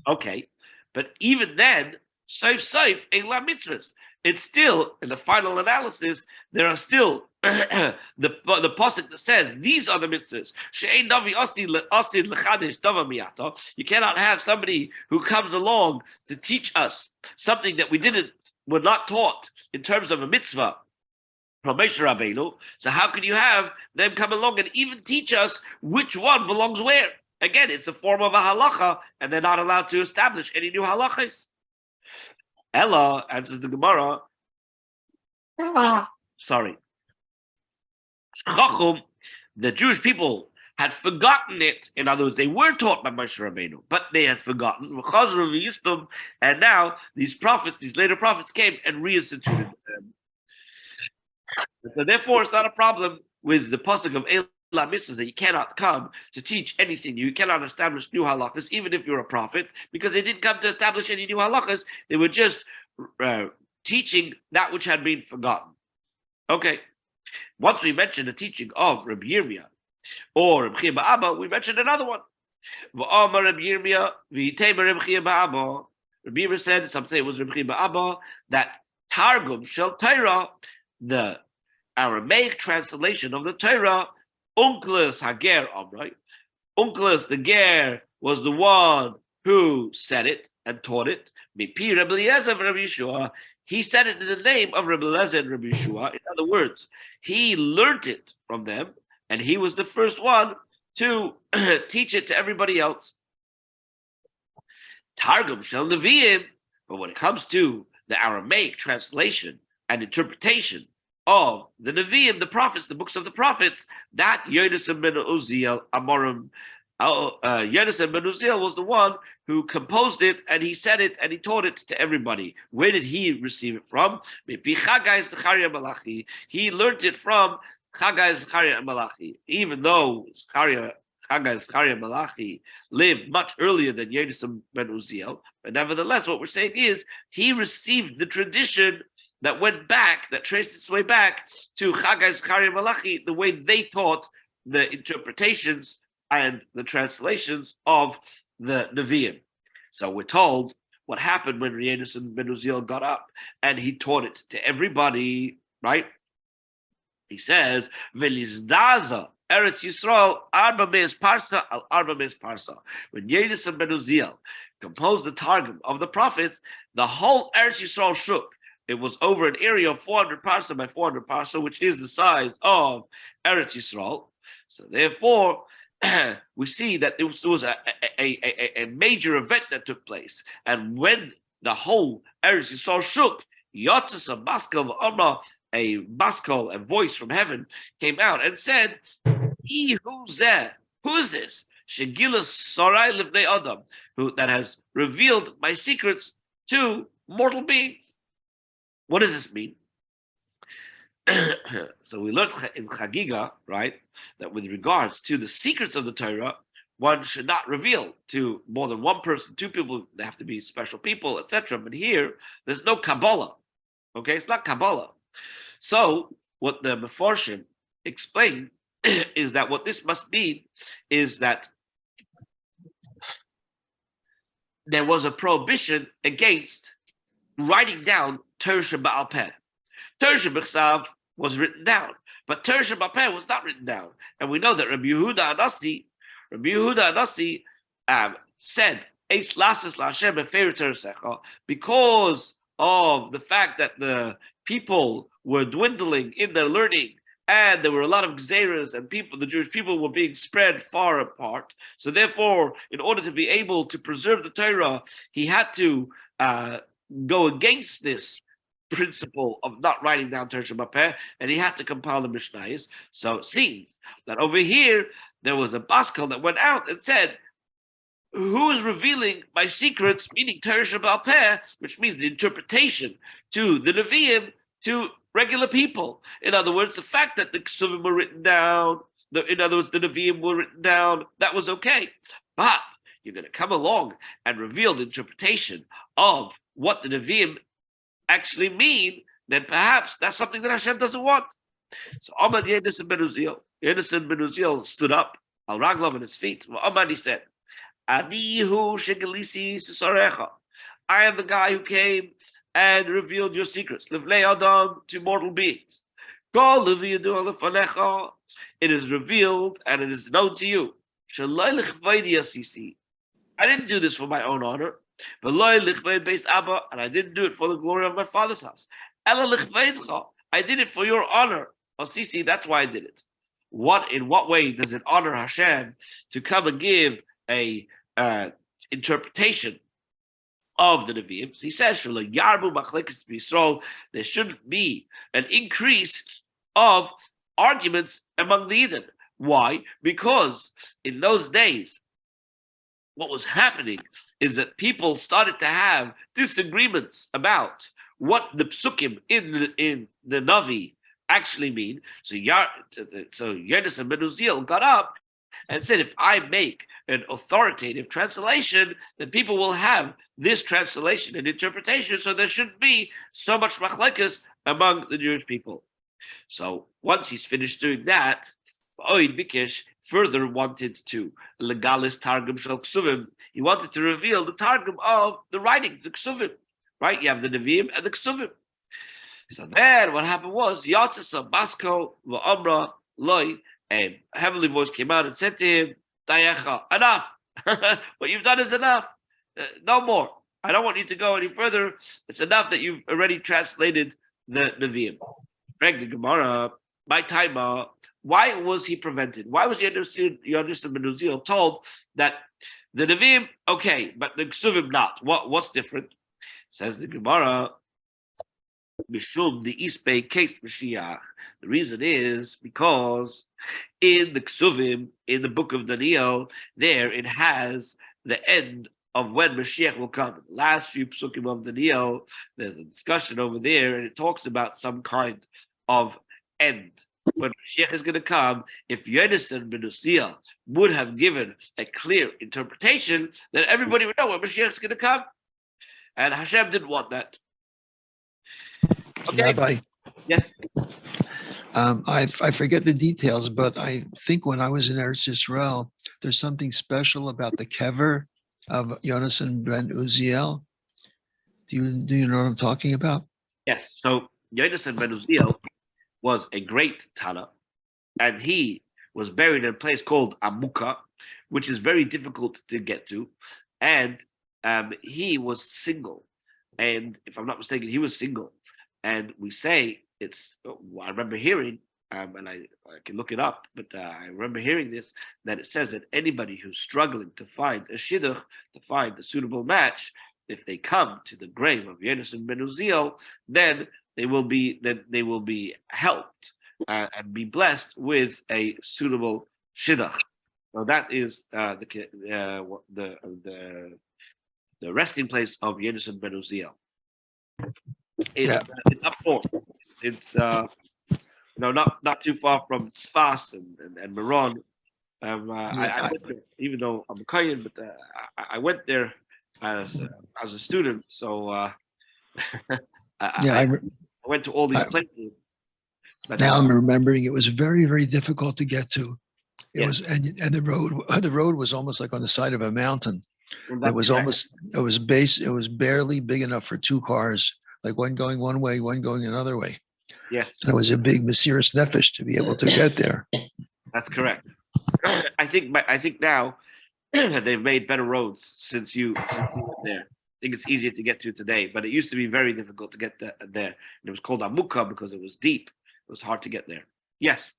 Okay, but even then, Seif Eila mitzvahs. It's still, in the final analysis, there are still the pasuk that says these are the mitzvahs. She'ein navi asid l'chadish davar miyato. You cannot have somebody who comes along to teach us something that were not taught in terms of a mitzvah from Moshe Rabbeinu. So how can you have them come along and even teach us which one belongs where? Again, it's a form of a halacha, and they're not allowed to establish any new halachas. Ella answers the Gemara. Sorry. Chachum, the Jewish people had forgotten it. In other words, they were taught by Moshe Rabbeinu, but they had forgotten. And now these later prophets came and reinstituted them. So therefore, it's not a problem with the pasuk of Eila Mitzvahs that you cannot come to teach anything new. You cannot establish new halachas, even if you're a prophet, because they didn't come to establish any new halachas. They were just teaching that which had been forgotten. Okay. Once we mentioned the teaching of Rabbi Yirmiyah or Rabbi Chiya Abba, we mentioned another one. Rabbi Yirmiyah said, some say it was Rabbi Chiya Abba, that Targum Shel Torah, the Aramaic translation of the Torah, Unclus Hager Amrai. Unclus, the Ger, was the one who said it and taught it. Mipi Rabbi Eliezer and Rabbi Yeshua. He said it in the name of Rabbi Eliezer and Rabbi Yeshua. In other words, he learned it from them, and he was the first one to teach it to everybody else. Targum Shel Nevi'im, but when it comes to the Aramaic translation and interpretation of the Nevi'im, the prophets, the books of the prophets, that Yonasan ben Uziel Amorim, Yonasan ben Uziel was the one who composed it, and he said it, and he taught it to everybody. Where did he receive it from? He learned it from Chagai Zechariah Malachi. Even though Chagai Zechariah Malachi lived much earlier than Yonasan ben Uziel, but nevertheless, what we're saying is he received the tradition that went back, that traced its way back to Chagai Zechariah Malachi, the way they taught the interpretations and the translations of the Nevi'im. So we're told what happened when Yonasan ben Uziel got up and he taught it to everybody, right? He says, Velizdaza Eretz Yisrael Arba Meis Parsa al Arba Meis Parsa. When Yonasan ben Uziel composed the Targum of the prophets, the whole Eretz Yisrael shook. It was over an area of 400 parsa by 400 parsa, which is the size of Eretz Yisrael. So therefore, we see that there was a major event that took place. And when the whole Eretz Yisrael shook, Yotzes a Baskal Amma, a Baskal, a voice from heaven, came out and said, who's there? Who is this? Shegilas Sarai Livnei Adam, who that has revealed my secrets to mortal beings. What does this mean? So we learned in Chagiga, right, that with regards to the secrets of the Torah, one should not reveal to more than one person, two people. They have to be special people, etc. But here, there's no Kabbalah. Okay, it's not Kabbalah. So what the Mefarshim explain is that what this must mean is that there was a prohibition against writing down Torah Sheba'al Peh. Torah Shebechsav was written down, but Torah Sheba'al Peh was not written down. And we know that Rabbi Yehuda Anasi said, Eis lasis la'Hashem b'feiru Torah secha, because of the fact that the people were dwindling in their learning, and there were a lot of gzeras, and the Jewish people were being spread far apart. So therefore, in order to be able to preserve the Torah, he had to go against this principle of not writing down Torah Sheba'al Peh, and he had to compile the Mishnayos. So it seems that over here, there was a Baskal that went out and said, who is revealing my secrets, meaning Torah Sheba'al Peh, which means the interpretation to the Nevi'im, to regular people. In other words, the fact that the Ksuvim were written down, the Nevi'im were written down, that was okay. But you're going to come along and reveal the interpretation of what the Nevi'im actually mean, then perhaps that's something that Hashem doesn't want. So Amad Yonasan ben Uziel. Yonasan ben Uziel stood up, al raglav on his feet. Amad, he said, Anihu shegelisi sisarecha. I am the guy who came and revealed your secrets. Livnei Adam, to mortal beings. It is revealed and it is known to you. I didn't do this for my own honor, and I didn't do it for the glory of my father's house. I did it for your honor. Sisi, that's why I did it. In what way does it honor Hashem to come and give a interpretation of the Nevi'im? So he says, there shouldn't be an increase of arguments among the Eden. Why? Because in those days, what was happening is that people started to have disagreements about what the psukim in the Navi actually mean. So Yonis and Ben Uziel got up and said, if I make an authoritative translation, then people will have this translation and interpretation, so there shouldn't be so much machlekes among the Jewish people. So once he's finished doing that, Oid Bikesh further wanted to legalis targum shel ksuvim. He wanted to reveal the targum of the writings, the ksuvim. Right? You have the Nevi'im and the ksuvim. So then what happened was Yatzasa Basko V'Amra Loi, a heavenly voice came out and said to him, Dayecha, enough. What you've done is enough. No more. I don't want you to go any further. It's enough that you've already translated the Nevi'im. Greg the Gemara, my time, why was he prevented? Why was Yonis and Ben Uziel told that the Nevi'im, okay, but the Ksuvim not? What's different? Says the Gemara, Mishum the Ispe case Mashiach. The reason is because in the Ksuvim, in the book of Daniel, there it has the end of when Mashiach will come. The last few psukim of Daniel, there's a discussion over there, and it talks about some kind of end. When Mashiach is going to come, if Yonis and Ben Uziel would have given a clear interpretation, then everybody would know when Mashiach is going to come. And Hashem didn't want that. Okay. Rabbi, Yes. I forget the details, but I think when I was in Eretz Yisrael, there's something special about the kever of Yonis and Ben Uziel. Do you know what I'm talking about? Yes. So Yonis and Ben Uziel was a great Tana, and he was buried in a place called Amuka, which is very difficult to get to, and he was single, and if I'm not mistaken, he was single. And we say I remember hearing, and I can look it up, but I remember hearing this, that it says that anybody who's struggling to find a shidduch, to find a suitable match, if they come to the grave of Yonis and Ben Uziel, then they will be helped and be blessed with a suitable shidduch. So that is the resting place of Yonis and Ben Uziel. It's up north. It's not too far from Tzfas and Meron. I went there, even though I'm a Kohen, but I went there as a student. So I went to all these places. But now I'm remembering it was very, very difficult to get to. It was, and the road was almost like on the side of a mountain. It was barely big enough for two cars, like one going one way, one going another way. Yes. And it was a big Mesiras Nefesh to be able to get there. That's correct. I think now they've made better roads since you went there. I think it's easier to get to today, but it used to be very difficult to get there. And it was called Amuka because it was deep. It was hard to get there. Yes.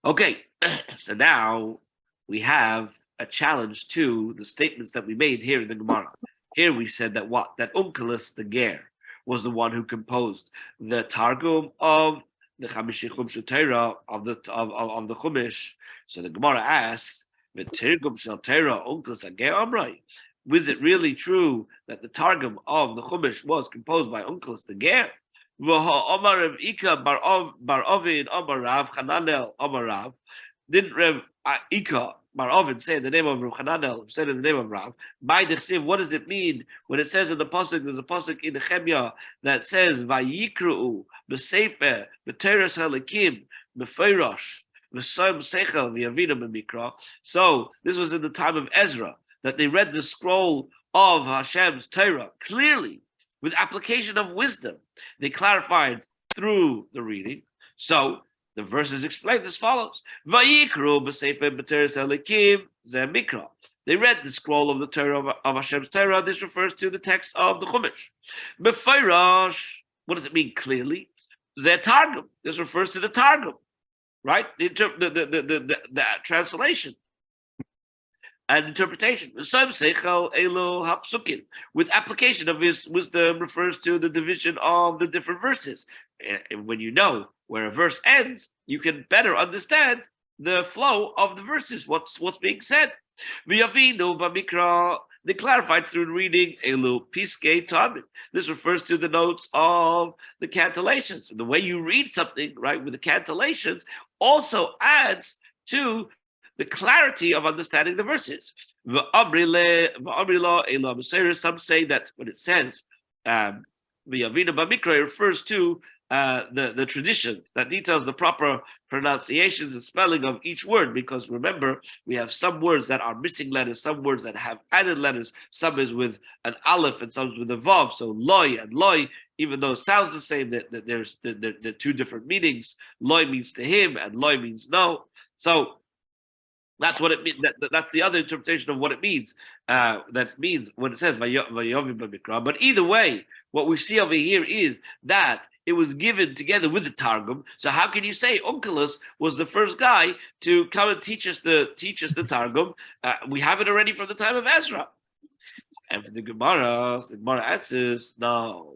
Okay, so now we have a challenge to the statements that we made here in the Gemara. Here we said that Onkelos the Ger was the one who composed the Targum of the Chamishi Chumshu Torah of the Chumash. So the Gemara asks, "V'Targum Shel Torah Onkelos Ger Amrai." Was it really true that the Targum of the Chumash was composed by Onkelos the Ger? Omar Rav Ika Bar Ovid Omar Rav Chananel Omar Rav. Didn't Rav Ika Bar Ovid say the name of Rav Chananel, said in the name of Rav? By the Chsiv, what does it mean when it says in the pasuk? There's a pasuk in the Nehemiah that says Vayikru b'Sefer b'Teres Halakim b'Feirosh b'Soim Seichel v'Yavina b'Mikra. So this was in the time of Ezra that they read the scroll of Hashem's Torah clearly with application of wisdom. They clarified through the reading. So the verses explained as follows: Vayikru b'sefer b'teres elikim ze mikra. They read the scroll of the Torah of Hashem's Torah. This refers to the text of the Chumash. B'fayrash, what does it mean clearly? The Targum. This refers to the Targum, right? The translation and interpretation. With application of his wisdom refers to the division of the different verses. And when you know where a verse ends, you can better understand the flow of the verses, what's being said. They clarified through reading Elu Piskei Talmud. This refers to the notes of the cantillations. The way you read something, right, with the cantillations also adds to the clarity of understanding the verses. Some say that when it says it refers to the tradition that details the proper pronunciations and spelling of each word, because remember, we have some words that are missing letters, some words that have added letters, some is with an aleph and some is with a vav. So loy and loy, even though it sounds the same, that there's the two different meanings. Loy means to him and loy means no. So that's what it means. That's the other interpretation of what it means. That means when it says Vayovim b'mikra. But either way, what we see over here is that it was given together with the Targum. So how can you say Onkelos was the first guy to come and teach us the Targum? We have it already from the time of Ezra. And for the Gemara answers, no.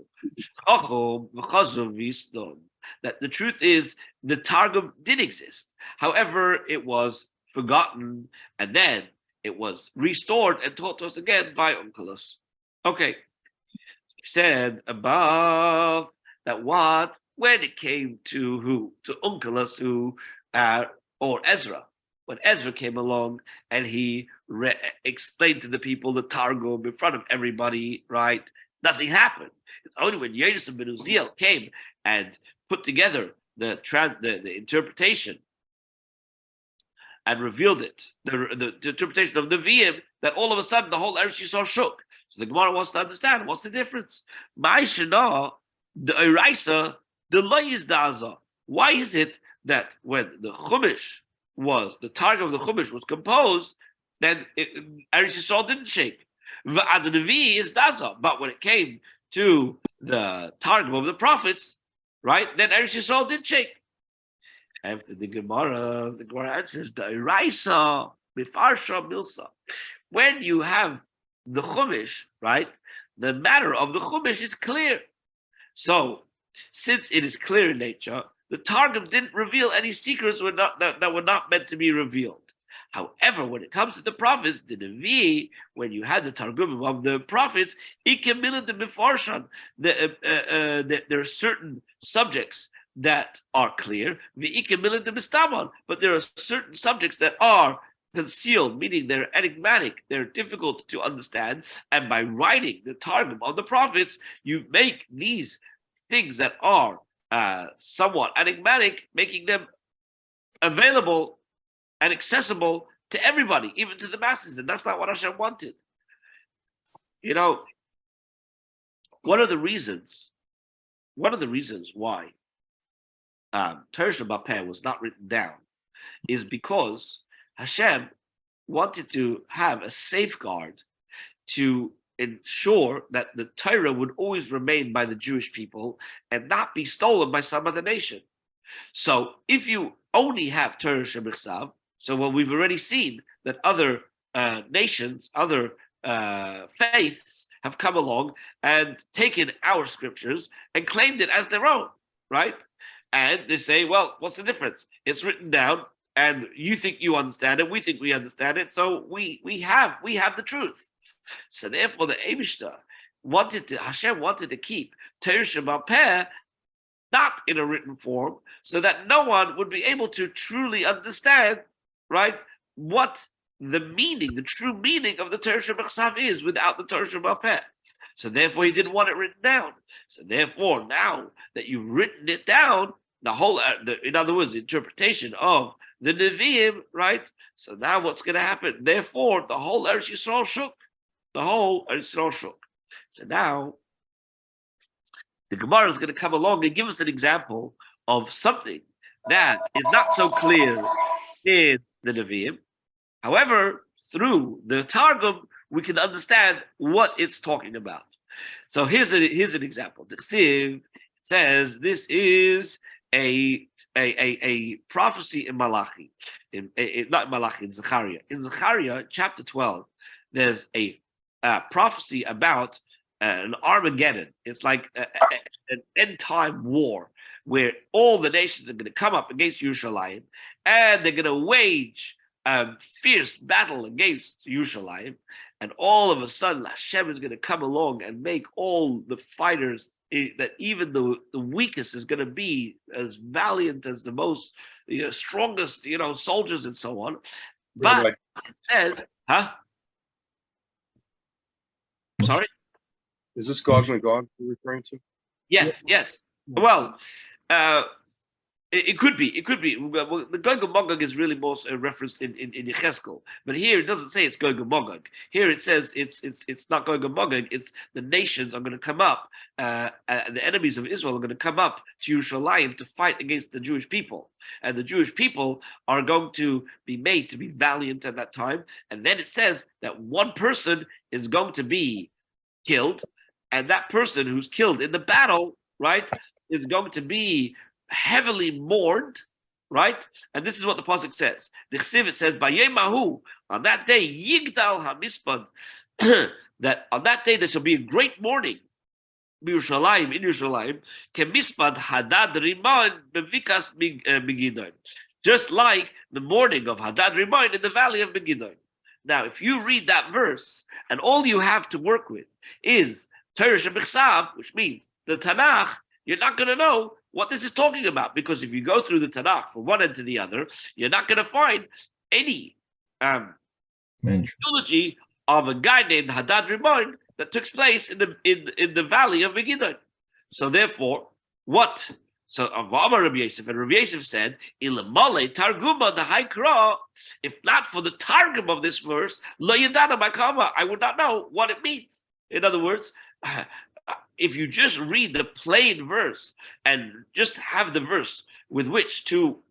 That the truth is the Targum did exist. However, it was forgotten, and then it was restored and taught to us again by Onkelos. Okay. Said above that when it came to who? To Onkelos, or Ezra. When Ezra came along and he explained to the people the Targum in front of everybody, right? Nothing happened. It's only when Yosef ben Uziel came and put together the interpretation and revealed it, the interpretation of Nevi'im, that all of a sudden the whole Eretz Yisrael shook. So the Gemara wants to understand what's the difference. The Eraisa, the Loyis Daza. Why is it that when the Targum of the Chumash was composed, then Eretz Yisrael didn't shake? The Nevi is Daza. But when it came to the Targum of the prophets, right, then Eretz Yisrael did shake. After the Gemara answers the Eraisa Mifarsha Milsa. When you have the Chumash, right, the matter of the Chumash is clear. So, since it is clear in nature, the Targum didn't reveal any secrets that were not meant to be revealed. However, when it comes to the prophets, the Nevi, when you had the Targum of the prophets, there are certain subjects that are clear, but there are certain subjects that are concealed, meaning they're enigmatic, they're difficult to understand. And by writing the Targum of the prophets, you make these things that are somewhat enigmatic, making them available and accessible to everybody, even to the masses. And that's not what Hashem wanted. You know, one of the reasons why Torah Sheba'al Peh was not written down is because Hashem wanted to have a safeguard to ensure that the Torah would always remain by the Jewish people and not be stolen by some other nation. So if you only have Torah Shebechsav, so what we've already seen that other nations, other faiths have come along and taken our scriptures and claimed it as their own, right? And they say, well, what's the difference? It's written down, and you think you understand it, we think we understand it, so we have the truth. So therefore, the Eibishter Hashem wanted to keep Torah Sheba'al Peh not in a written form, so that no one would be able to truly understand, right, what the true meaning of the Torah Shebechsav is without the Torah Sheba'al Peh. So therefore, he didn't want it written down. So therefore, now that you've written it down, the whole, in other words, the interpretation of the Nevi'im, right? So now what's going to happen? Therefore, the whole Eretz Yisrael shook. The whole Eretz Yisrael shook. So now, the Gemara is going to come along and give us an example of something that is not so clear in the Nevi'im. However, through the Targum, we can understand what it's talking about. So here's an example. The Ksiv says this is a prophecy in Malachi, not Malachi, in Zechariah. In Zechariah chapter 12, there's a prophecy about an Armageddon. It's like an end time war where all the nations are going to come up against Yerushalayim, and they're going to wage a fierce battle against Yerushalayim, and all of a sudden Hashem is going to come along and make all the fighters that even the weakest is going to be as valiant as the most strongest soldiers and so on. But it says, sorry? Is this Gog and Magog you're referring to? Yes. Well, it could be. Well, the Gog and Magog is really more referenced in Yecheskel, but here it doesn't say it's Gog and Magog. Here it says it's not Gog and Magog. It's the nations are going to come up. The enemies of Israel are going to come up to Yerushalayim to fight against the Jewish people, and the Jewish people are going to be made to be valiant at that time. And then it says that one person is going to be killed, and that person who's killed in the battle, right, is going to be heavily mourned, right? And this is what the pasuk says. The Chsiv, it says, "Bayemahu," on that day, Yigdal HaMispad, that on that day there shall be a great mourning. In Yerushalayim, Kemispad Hadad Rimon Bevikas Megidon, just like the mourning of Hadad Rimon in the valley of Megidon. Now, if you read that verse, and all you have to work with is Torah Shemichsav, which means the Tanakh, you're not going to know what this is talking about, because if you go through the Tanakh from one end to the other, you're not going to find any eulogy of a guy named Hadad Rimon that took place in the valley of Megiddo. So therefore, what? So Amar Rabbi Yosef, and Rabbi Yosef said, "Ilamale Targuma the Haikra." If not for the Targum of this verse, Lo Yadana Makama, I would not know what it means. In other words, if you just read the plain verse and just have the verse with which to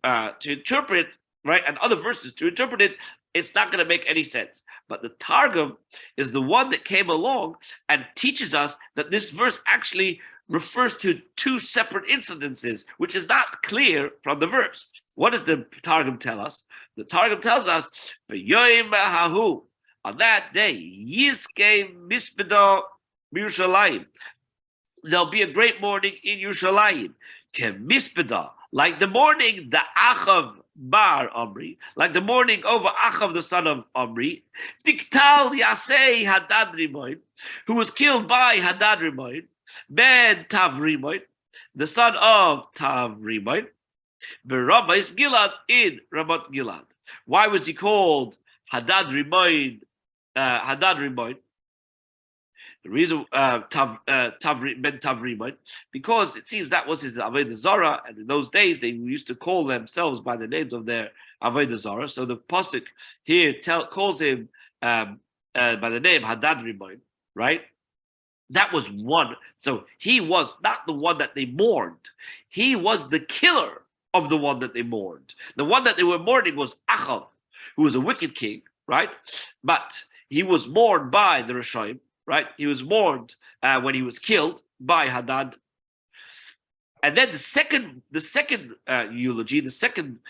interpret, right, and other verses to interpret it, it's not going to make any sense. But the Targum is the one that came along and teaches us that this verse actually refers to two separate incidences, which is not clear from the verse. What does the Targum tell us? The Targum tells us, "B'yoyim hahu," on that day, Yiskei Mispeda Yerushalayim, there'll be a great mourning in Yerushalayim. Kemispeda, like the mourning the Achav Bar Omri, like the mourning over Achav the son of Omri, Diktal Yasei Hadad Rimoin, who was killed by Hadad Rimoin, Ben Tav Rimoin, the son of Tav Rimoin, Berabais Gilad in Ramat Gilad. Why was he called Hadad Rimoin? The reason Ben Tavrimon, because it seems that was his Avodah Zarah, and in those days they used to call themselves by the names of their Avodah Zarah. So the pasuk here calls him by the name Hadad Rimon, right? That was one. So he was not the one that they mourned. He was the killer of the one that they mourned. The one that they were mourning was Achav, who was a wicked king, right? But he was mourned by the Rishonim. Right, he was mourned when he was killed by Hadad, and then the second eulogy, the second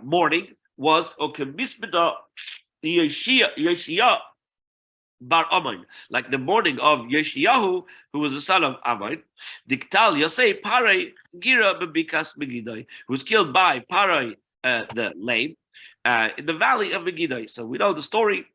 mourning was Okemispeda Yeshia Bar Ammon, like the mourning of Yeshiyahu, who was the son of Ammon. Diktal Yosei Parai Gira Bebikas Megiddo, who was killed by Parai the lame in the valley of Megiddo. So we know the story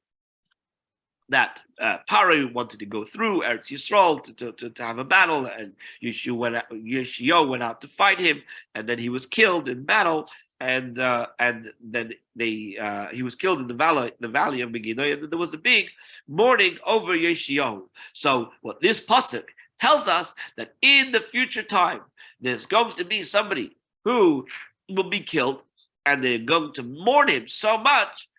that Paro wanted to go through Eretz Yisrael to have a battle, and Yeshua went out to fight him, and then he was killed in battle, and then he was killed in the valley of Megiddo, and then there was a big mourning over Yeshua. So what this pasuk tells us, that in the future time there's going to be somebody who will be killed, and they're going to mourn him so much,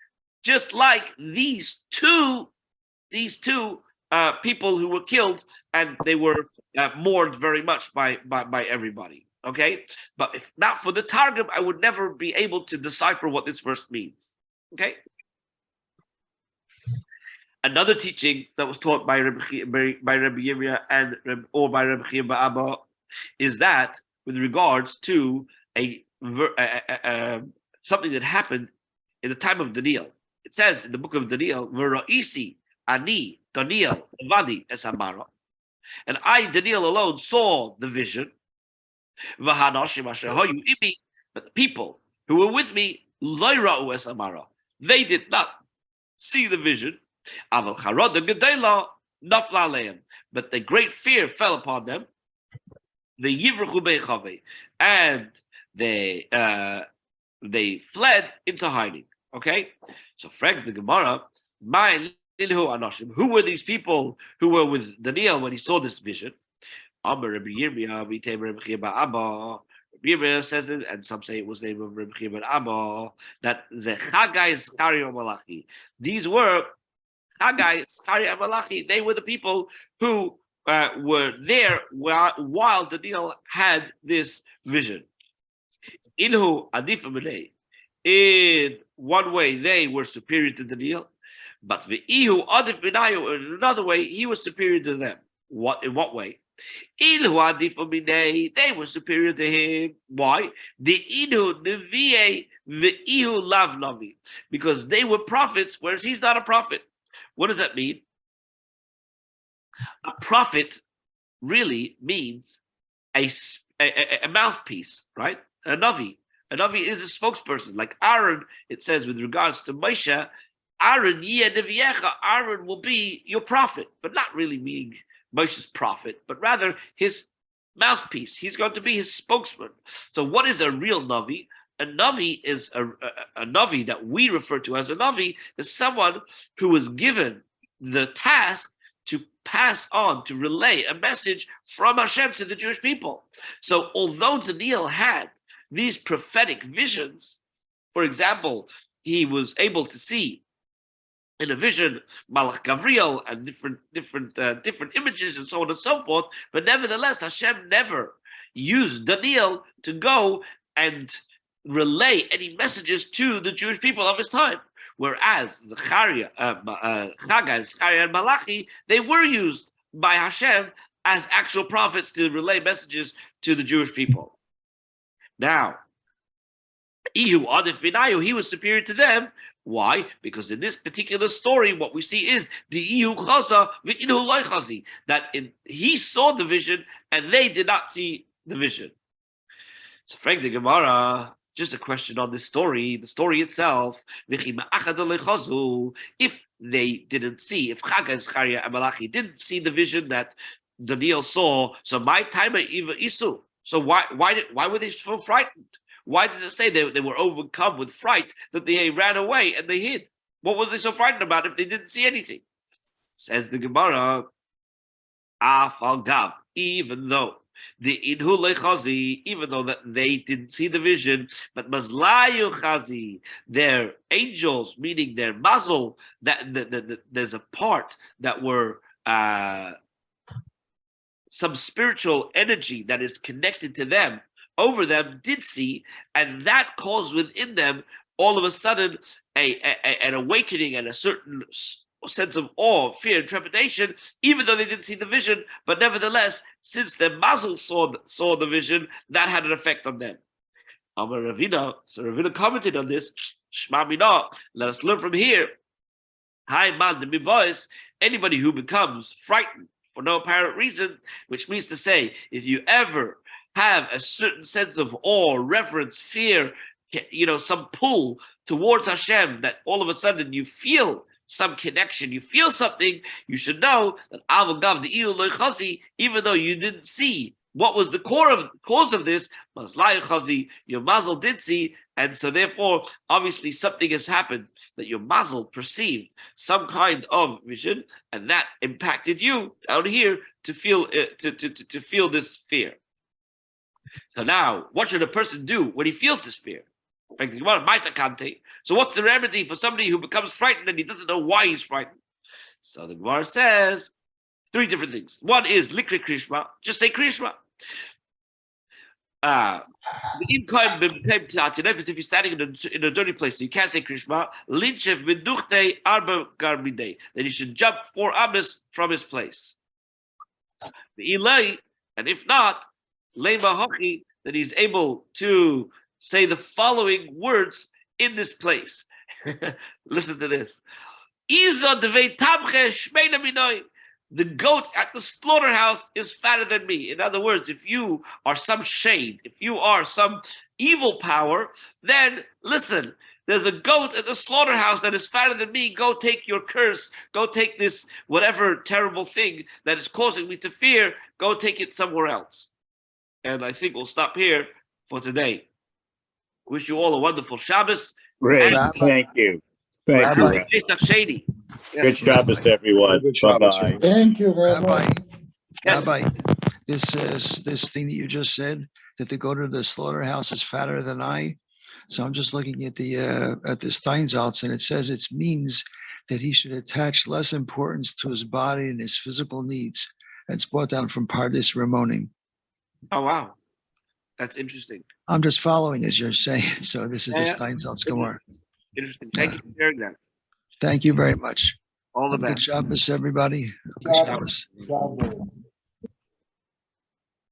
just like these two people who were killed, and they were mourned very much by everybody. Okay, but if not for the Targum, I would never be able to decipher what this verse means. Okay. Another teaching that was taught by Rabbi Yirmiyah or by Rabbi Chia Abba is that with regards to something that happened in the time of Daniel. It says in the book of Daniel, "V'ra'isi ani Daniel levadi es hamara," and I, Daniel, alone saw the vision. V'hanoshim asher hayu imi, but the people who were with me, lo ra'u es hamara, they did not see the vision. Aval charada gedela nafla aleim, but the great fear fell upon them. The yivruchu beichave, and they fled into hiding. Okay, so Frank the Gemara, who were these people who were with Daniel when he saw this vision? Amar Rabbi Yirmiyah, Rabbi Chia Abba. Rabbi says it, and some say it was the name of Rabbi Chia Abba. That the Chagai, Zechariah, and Malachi. These were Chagai, Zechariah, and Malachi. They were the people who were there while Daniel had this vision. Inhu adif amalei. In one way, they were superior to Daniel, but v'ihu adif minayu. In another way, he was superior to them. What? In what way? Inhu adif amalei. They were superior to him. Why? The inhu neviye v'ihu lav navi. Because they were prophets, whereas he's not a prophet. What does that mean? A prophet really means a mouthpiece, right? A navi. A navi is a spokesperson. Like Aaron, it says with regards to Moshe, Aaron yeh neviecha. Aaron will be your prophet, but not really meaning Moshe's prophet, but rather his mouthpiece. He's going to be his spokesman. So what is a real navi? A navi is a navi that we refer to as a navi is someone who was given the task to pass on, to relay a message from Hashem to the Jewish people. So although Daniel had these prophetic visions, for example, he was able to see in a vision Malach Gavriel and different images and so on and so forth, but nevertheless Hashem never used Daniel to go and relay any messages to the Jewish people of his time. Whereas Zechariah, Chagai, Zechariah, and Malachi, they were used by Hashem as actual prophets to relay messages to the Jewish people. Now, Ihu Adif Binayu, he was superior to them. Why? Because in this particular story, what we see is the Ihu Chaza v'Ihu Loi Chazi, that he saw the vision and they did not see the vision. So, Frank the Gemara, just a question on this story, the story itself. If they didn't see, if Chagai, Zechariah, and Malachi didn't see the vision that Daniel saw, so my time even isu. So why were they so frightened? Why does it say they were overcome with fright that they ran away and they hid? What were they so frightened about if they didn't see anything? Says the Gemara, Afal Gav, even though the Inhu Lechazi, even though that they didn't see the vision, but Mazlayu Chazi, their angels, meaning their muzzle, that there's a part that were some spiritual energy that is connected to them, over them, did see, and that caused within them all of a sudden an awakening and a certain sense of awe, fear, and trepidation, even though they didn't see the vision. But nevertheless, since their muzzle saw the vision, that had an effect on them. Amar Ravina, so Ravina commented on this. Shma mina, let us learn from here. Hi man, the voice. Anybody who becomes frightened for no apparent reason, which means to say, if you ever have a certain sense of awe, reverence, fear, some pull towards Hashem, that all of a sudden you feel some connection, you feel something, you should know that Avagav the Ilu Chazi, even though you didn't see what was the cause of this, your mazel did see, and so therefore, obviously, something has happened that your mazel perceived some kind of vision, and that impacted you down here to feel to feel this fear. So now, what should a person do when he feels this fear? So what's the remedy for somebody who becomes frightened and he doesn't know why he's frightened? So the Gemara says, Three different things. One is likri krishma, just say krishma. If you're standing in a dirty place, you can't say krishma. Linchev meduchte arba garbide. Then you should jump 4 amas from his place. And if not, lema hochi, that he's able to say the following words in this place. Listen to this. The goat at the slaughterhouse is fatter than me. In other words, if you are some shade, if you are some evil power, then listen, there's a goat at the slaughterhouse that is fatter than me. Go take your curse. Go take this whatever terrible thing that is causing me to fear. Go take it somewhere else. And I think we'll stop here for today. Wish you all a wonderful Shabbos. Great, Rabbi- thank you. Thank you. Rabbi- Rabbi. Pesach Sheni. Good Shabbos, everyone. Good Shabbos, Bye-bye. everybody. Thank you, Rabbi, Rabbi. Yes. Rabbi, this thing that you just said, that the goat of the slaughterhouse is fatter than I. So I'm just looking at the Steinsaltz, and it says it means that he should attach less importance to his body and his physical needs. That's brought down from Pardes Ramonim. Oh, wow. That's interesting. I'm just following as you're saying. So this is the Yeah. Steinsaltz Gemara. Interesting. Thank you for sharing that. Thank you very much. All the Have a good best. Shabbos, everybody. Good Shabbos. Shabbos. Shabbos.